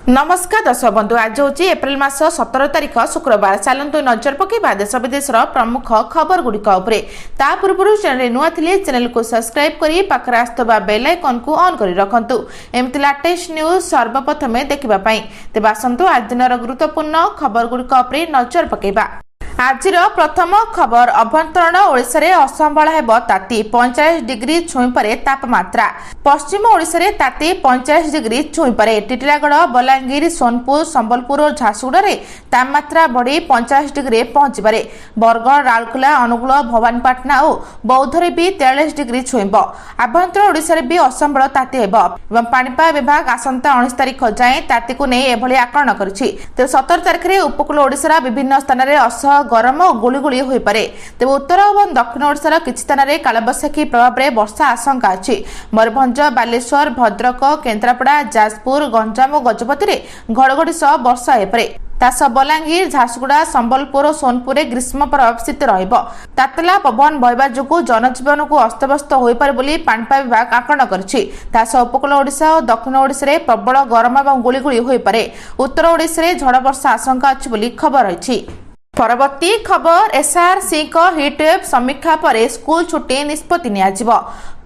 नमस्कार दर्शक बंधु आज हूँ एप्रिल मास 17 तारिख शुक्रवार। चलतु नजर पकेबा देश विदेशर प्रमुख खबर गुड़िक ता पूर्व चैनल नुआ थिले चैनल को सब्सक्राइब करी पाखरे आसुवा बेल आइकन को ऑन करी रखंतु एमती लेटेस्ट न्यूज सर्वप्रथम देखिबा पई। तेबे आसंतु आज दिनर गुरुत्वपूर्ण खबर गुड़िक नजर पकेबा। आजिर प्रथम खबर अभ्यंतरण ओडिशा रे असंबळ हेबो ताती 45 डिग्री छुई परे तापमात्रा। पश्चिम ओडिशा रे ताती 45 डिग्री छुई परे। टिटिलागढ़ बलांगीर सोनपुर संबलपुर और झारसुगुड़ा रे तापमात्रा बढ़ी 50 डिग्री पहुंची पारे। बरगढ़ राउरकेला अनुगुल भवानीपाटना और बौद्ध रे भी 43 डिग्री छुईब। आभ्यंतरण ओडिशा रे भी असंबळ ताती हेबो एवं पाणीपाग विभाग आसंता 19 तारिख जाए ताती को नै एभली आकलन करछि। ते 17 तारिख रे उपकूल ओडिशा विभिन्न स्थान रे असह गरम और गुळीगुळी होई पारे। तेज उत्तर और दक्षिण ओडिशार किछि स्थान रे कालबैशाखी प्रभाव रे वर्षा आशंका अछि। मयूरभंज बालेश्वर भद्रक केन्द्रापड़ा जाजपुर गंजाम और गजपति रे घड़घड़ी सह वर्षा होई पारे। तासह बलांगीर झारसुगुड़ा संबलपुर और सोनपुर में ग्रीष्म प्रभाव स्थित रहिबो। तातला पवन बहिबा जोगु जनजीवन को अस्तव्यस्त होई पारे बोली पाणीपाग विभाग आकलन करछि। तासह उपकूल ओडिशा और दक्षिण ओडिशा रे प्रबल गरम और गुळीगुळी होई पारे। उत्तर ओडिशा रे झड़ वर्षा आशंका अछि बोली खबर अछि। परवर्ती खबर एसआरसी को हिटवेव समीक्षा पर स्कूल छुट्टी निष्पत्ति नियाजिबो।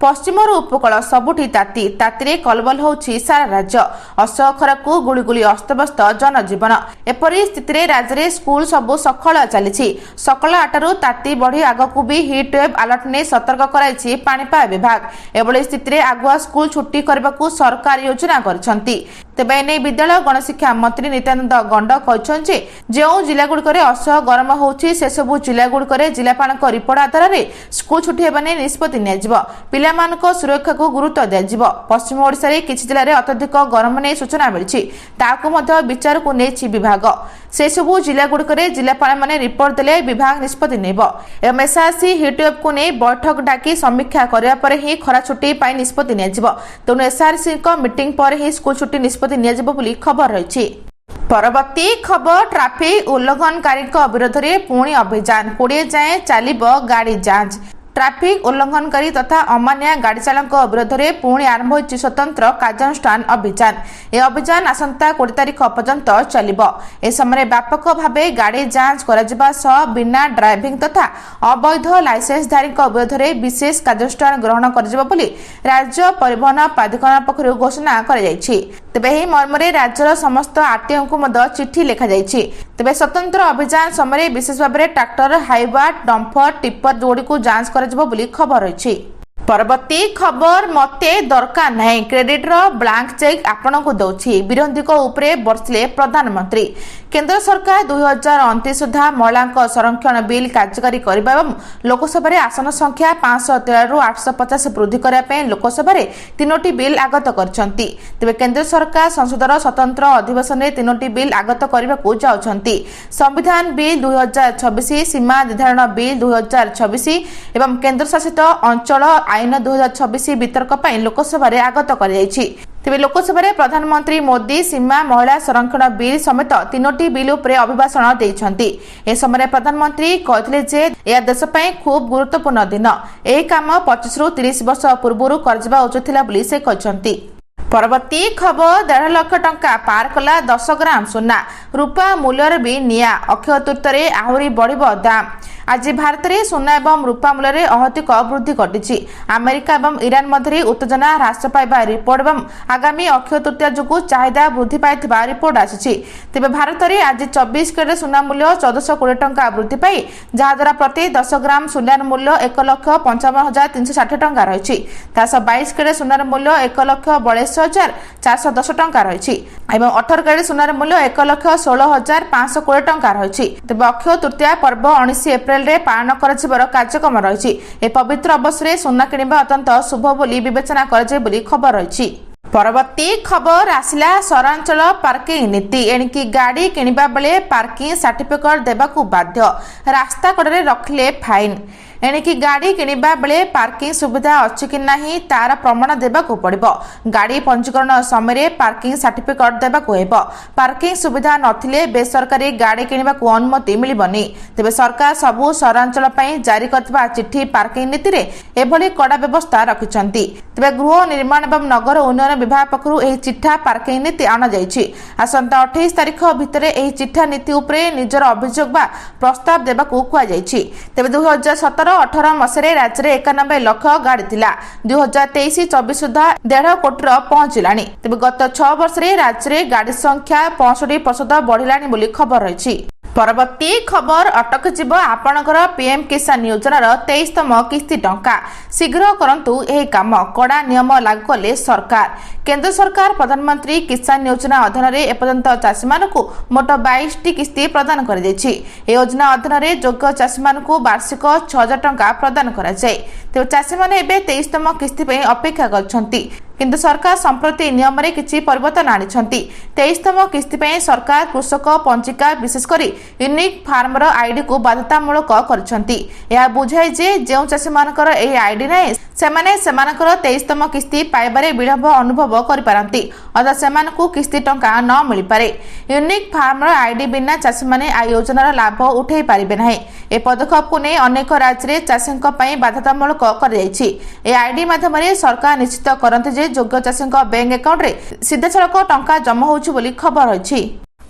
पश्चिम उपकूल सबुठी ताती कलबल होउछि सारा राज्य। असह खराकू गुळीगुळी अस्तव्यस्त जनजीवन। एपरि स्थिति राज्य में स्कूल सबु सखल चली। सकाल 8 रु ताती बढ़ी आगकू भी हिटवेव अलर्ट ने सतर्क कराइछि पाणीपाग विभाग। एभली स्थिति आगुआ स्कूल छुट्टी करबाकू सरकार योजना करछंती। तेबे एने विद्यालय गणशिक्षा मंत्री नित्यानंद गंड कहछन्ते जे जिलागुड़िक असह गरम होउछि से सबु जिलागुड़िक जिलापालक रिपोर्ट आधार में स्कूल छुट्टी हेबाने निष्पत्ति नियाजिबो। पिलामानक सुरक्षा को गुरुत्व दियाजिबो। पश्चिम ओडिशा रे किछि जिल्ला रे अत्यधिक गरम नै सूचना मिलिछि ताकू मध्य विचार को नेछि विभाग। से सबु जिलागुड़िक जिलापाल माने रिपोर्ट देले विभाग निष्पत्ति नेबो। एवं एसआरसी हिटवेव को नै बैठक डाकी समीक्षा करिया परे ही खरा छुट्टी पाई निष्पत्ति नियाजिबो। तेणु एसआरसी को मीटिंग पर ही स्कूल छुट्टी निष्पत्ति नियाजिबो बोली खबर रहिछि। परवर्ती खबर ट्राफिक उल्लंघनकारी विरोध में पुणी अभियान 20 जाए चलिबो गाड़ी जांच। ट्राफिक उल्लंघनकारी तथा अमानिया गाड़ी चालक विरोध में पुणी आरंभ होइछि स्वतंत्र कार्यानुष्ठान अभियान। यह अभियान आसंता 20 तारिख पर्यंत चलिबो। ए समय व्यापक भावे गाड़ी जांच कराजिबा सह बिना ड्राइविंग तथा अवैध लाइसेंसधारी विरोध में विशेष कार्यानुष्ठान ग्रहण कराजिबो बोली राज्य परिवहन प्राधिकरण पक्षरु घोषणा करा जायछि। तेबे एही मर्मरे राज्यर समस्त आरटीओ को मध्य चिठी लिखा जायछि। तेबे स्वतंत्र अभियान समय विशेष भाव में ट्रैक्टर हाइवा डंपर टिप्पर जोड़ी को जांच कराजिबो बोली खबर अछि। परवर्ती खबर मते दरकार नहीं क्रेडिट रो ब्लैंक चेक आपण को दउछि विरोधी को ऊपरे बरसले प्रधानमंत्री। केंद्र सरकार 2029 सुधा महिला संरक्षण बिल कार्यकारी करबा एवं लोकसभा रे आसन संख्या 513 रु 850 वृद्धि करबा पे लोकसभा रे 3टी बिल आगत करछंती। तबे केंद्र सरकार संसदर स्वतंत्र अधिवेशन रे 3टी बिल आगत करबा को जाउछंती। संविधान बिल 2026 सीमा निर्धारण बिल 2026 एवं केंद्र शासित अंचल आईन 2026 वितर्क पर लोकसभा रे आगत कर जायछि। तेबे लोकसभा रे प्रधानमंत्री मोदी सीमा महिला संरक्षण बिल समेत 3टी बिल उपरे अभिभाषण देइछंती। ए समय प्रधानमंत्री कहथिले जे या देश पई खूब गुरुत्वपूर्ण दिन। एही काम 25 रु 30 वर्ष पूर्व करजिबा उचित थिला बोली से कहछंती। परवर्ती खबर 1.5 लाख टंका पार कला 10 ग्राम सोना। रूपा मूल्य भी निया अक्षय तृतीय आहुरी बढ़िबो दाम। आज भारत में सोना एवं रूपा मूल्य में अहतिक वृद्धि घटी। अमेरिका और ईरान मध्य उत्तेजना ह्रास पाइबा रिपोर्ट एवं आगामी अक्षय तृतीया जो चाहिदा वृद्धि पाई रिपोर्ट आसी। तेज भारत में आज 24 कैरेट सोना मूल्य 1420 टंका वृद्धि पाई जहाद्वारा प्रति 10 ग्राम सोनार मूल्य 1,55,360 टंका रही। 22 कैरेट सोनार मूल्य 1,42,410 टंका रही। 18 कैरेट सोनार मूल्य 1,16,520 टंका रही। तेज अक्षय तृतीया पर्व 19 एप्रिल रे पालन कर कार्यक्रम रही। ए पवित्र अवसर सोना किणवा अत्यंत शुभ बोली विवेचना कर खबर रही। परवर्ती खबर आसिला सहरांचल पार्किंग नीति। एणिकी गाड़ी किणवा बेले पार्किंग सर्टिफिकेट देबाकू बाध्य। रास्ता कड़े रखिले फाइन। एणिकी गाड़ी किणवा बेले पार्किंग सुविधा अच्छी कि नहीं तार प्रमाण देवाक पड़िबो। गाड़ी पंजीकरण समय पार्किंग सर्टिफिकेट देवाक हेबो। पार्किंग सुविधा नथिले बेसरकारी गाड़ी किणवाक अनुमति मिलिबनी। तेबे सरकार सबु सहरांचल पई जारी करथिबा चिट्ठी पार्किंग नीति रे एभली कड़ा व्यवस्था रखिछंती। तेबे गृह निर्माण एवं नगर उन्नयन विभाग पक्षरु एही चिट्ठा पार्किंग नीति आना जायछि। आसंता 28 तारिख भितरे एही चिट्ठा नीति उपरे निजर अभियोग बा प्रस्ताव देबाकू कुआ जायछि। तेबे 2017-18 मसरे राज्य रे 91 लाख गाड़ी थिला। 2023-24 सुधा 1.5 कोटी पहुंचलानी। तेबे गत 6 वर्ष रे राज्य रे गाड़ी संख्या 65% बढ़िलानी बोली खबर रहिछि। परवर्ती खबर अटक जीव आपणकर पीएम किसान योजनार 23तम किस्ती टंका शीघ्र करंतु एही काम कड़ा नियम लागू कले सरकार। केंद्र सरकार प्रधानमंत्री किसान योजना अधीन रे एपर्यंत चाषी मानकु मोट 22 टी किस्ती प्रदान कर देछि। ए योजना अधीन रे योग्य चाषी मानकु वार्षिक 6000 टंका प्रदान करा जाय। तेबे चाषी माने एबे 23तम किस्ती पे अपेक्षा करछंती, किंतु सरकार संप्रति नियम रे किछि परिवर्तन आनिछंती। 23तम किस्ती पे सरकार कृषक पंजिका विशेष करी यूनिक फार्मर आईडी को बाध्यतामूलक करछंती। यह बुझाय जे जेउ चाषी मानकर एही आईडी नै सेमाने सेमानकर 23तम किस्ती पाइबारे विलंब अनुभव करि पारंती, अदा सेमानकु किस्ती टंका न मिलि पारे। यूनिक फार्मर आईडी बिना चाषी माने आ योजनार लाभ उठै पारिबे नाही। ए पदक्षेप को नै अनेक राज्य रे चाषीक पई बाध्यतामूलक कर जायछि। ए आईडी माध्यमरे सरकार निश्चित करंती जे योग्य चाषीक बैंक अकाउंट रे सीधासलख टंका जमा होउछि बोली खबर अछि।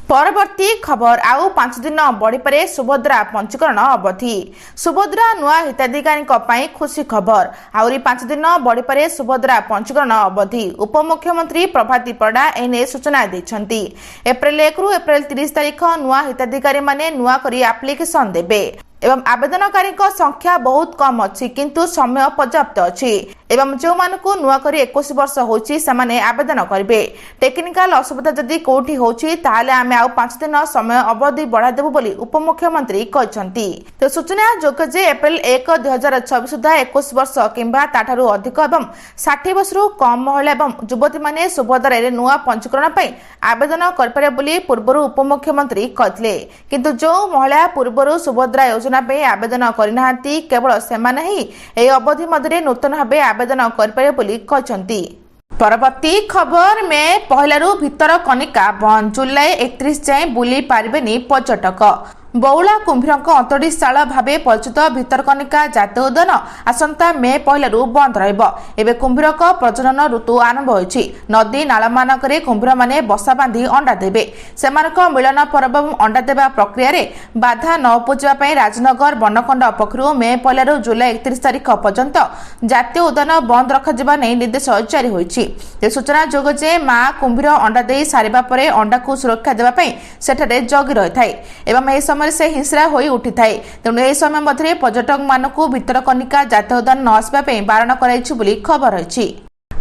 परवर्ती खबर आउ 5 दिन बढ़ी पारे सुभद्रा पंजीकरण अवधि। सुभद्रा नुआ हिताधिकारी खुशी खबर। आउरी 5 दिन बढ़ी पारे सुभद्रा पंजीकरण अवधि। उपमुख्यमंत्री प्रभाती परिडा एने सूचना दैछंती। एप्रिल 1 रु एप्रिल 30 तारिख नुआ हिताधिकारी माने नुआ करी एप्लिकेशन देबे एवं आवेदनकारी संख्या बहुत कम अच्छी किंतु समय पर्याप्त अच्छी एवं जो मानकु नुआ करी 21 वर्ष होची समाने आवेदन करिवे। टेक्निकल असुविधा जदि कोठी होची ताले आमे आउ 5 दिन समय अवधि बढ़ा देबु बोली उपमुख्यमंत्री कहछंती। तो सूचना जोग जे एप्रिल 1 2026 सुधा 21 वर्ष किंबा ताठारु अधिक एवं 60 वर्षरु कम महिला एवं युवती माने सुभद्रा रे नुआ पंजीकरण पई आवेदन करपारे बोली पूर्वरु उपमुख्यमंत्री कहथिले, किंतु जो महिला पूर्वरु सुभद्रा योजना पे आवेदन करिनाहांती केवल सेमाने ही एही अवधि मध्यरे नूतन भाबे आवेदन करपारे बोली कहछंती। परवर्ती खबर में पहलारू भितर कनिका बंद। जुलाई 31 जाए बुली पारिबेनी पर्यटक। बौला कुंभीरक अंतरिशाला भावे परिचित भितरकनिका जातीय उद्यान आसंता मे पहलारू बंद रहिबो। एबे कुंभीरक प्रजनन ऋतु आरंभ होइछि। नदी नाला मानकरे कुंभीर माने बसा बांधी अंडा देबे। सेमानक मिलन पर्व अंडा देबा प्रक्रिया रे बाधा न उपजिबा पई राजनगर बनखंड पक्षरु मे पहलारू जुलाई 31 तारिख पर्यंत जातीय उद्यान बंद रखाजिबा नै निर्देश जारी होइछि। ए सूचना जोग जे मा कुंभीर अंडा देई सारिबा परे अंडा को सुरक्षा देबा पई सेठारे जगी रहिथाय एवं ए समय से हिंसा होई उठी थाए। तेणु ए समय मध्य पर्यटक मानकु भितरकनिका जातीय उद्यान न आसबा पई बारण कराइछि बोली खबर अछि।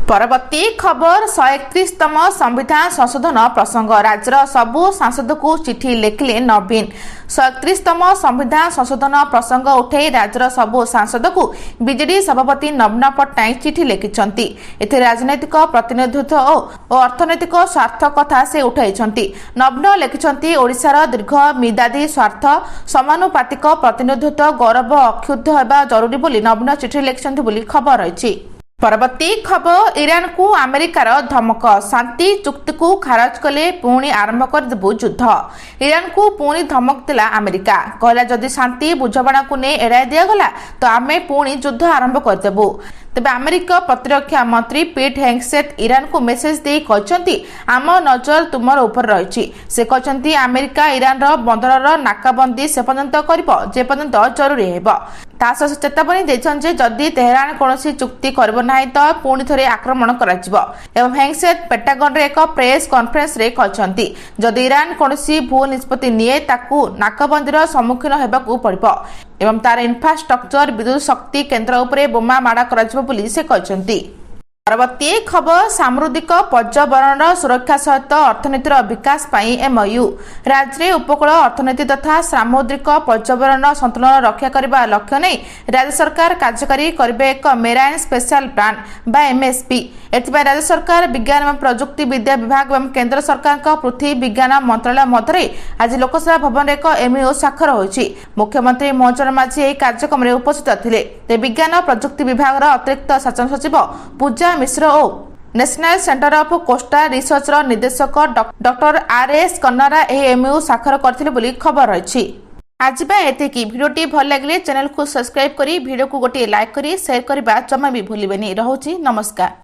परवर्ती खबर 131तम संविधान संशोधन प्रसंग। राज्यर सबु सांसद को चिठी लिखले नवीन। 131तम संविधान संशोधन प्रसंग उठे राज्यर सबु सांसद को बीजेडी सभापति नवीन पट्टनायक चिठी लिखिछंती। एथे राजनैतिक प्रतिनिधित्व और अर्थनैतिक स्वार्थ कथा से उठाइछंती। नवीन लिखिछंती ओडिशार दीर्घ मिदादी स्वार्थ समानुपातिक प्रतिनिधित्व गौरव अक्षुब्ध हेबा जरूरी बोली नवीन चिठी लिखिछंती बोली खबर अछि। परवर्ती खबर ईरान को अमेरिकार धमक। शांति चुक्ति को खारज कले पुणी आरंभ कर देबु युद्ध। ईरान को पुणी धमक दिला अमेरिका। कहला जदि शांति बुझामणा को ने एड़ाई दिया गला तो आमे पुणी युद्ध आरंभ कर देबु। तेबे अमेरिका प्रतिरक्षा मंत्री पीट हेग्सेट ईरान को मेसेज दे कहचंती आम नजर तुमर ऊपर रहिछि। से कहचंती अमेरिका ईरान रो बंदर रो नाकाबंदी से पर्यंत करिबो जे पर्यंत जरूरी हेबो। तासह चेतावनी देछन जे जदि तेहरान कोनोसी चुक्ति करबो नाही तो पुणी थरे आक्रमण कराजिबो। एवं हेग्सेट पेंटागन रे एक प्रेस कॉन्फ्रेंस रे कहचंती जदि ईरान कोनोसी भू निष्पत्ति निये ताकू नाकाबंदीर सम्मुखीन हेबाकू पड़िबो एवं तार इंफ्रास्ट्रक्चर विद्युत शक्ति केंद्र उपरे बोमा माड़ा कराजिबो बोली से कहचंती। परवर्ती खबर सामुद्रिक पर्यावरण सुरक्षा सहित अर्थनीतिर विकास पाई एमओयू राज्य में उपकूल अर्थनीति तथा सामुद्रिक पर्यावरण संतुलन रक्षा करने लक्ष्य नहीं राज्य सरकार कार्यकारी करेंगे एक मेराइन स्पेशल प्लान बा एमएसपी। एथिपाई राज्य सरकार विज्ञान एवं प्रजुक्ति विद्या विभाग एवं केंद्र सरकार पृथ्वी विज्ञान मंत्रालय मध्य आज लोकसभा भवन में एक एमओयू स्वाक्षर होइछि। मुख्यमंत्री मोहन माझी यह कार्यक्रम में उपस्थित थिले। विज्ञान प्रजुक्ति विभाग अतिरिक्त शासन सचिव पूजा मिश्र और national centre of coastal research निर्देशक डॉक्टर आरएस कन्नारा एमओयू स्वाक्षर करथिले बोली खबर रही। आज एतिकी भिडियोटी भल लगे चैनल को सब्सक्राइब करी वीडियो को गोटे लाइक करी शेयर करबा जमा भी भूलिबेनी। रहउछि नमस्कार।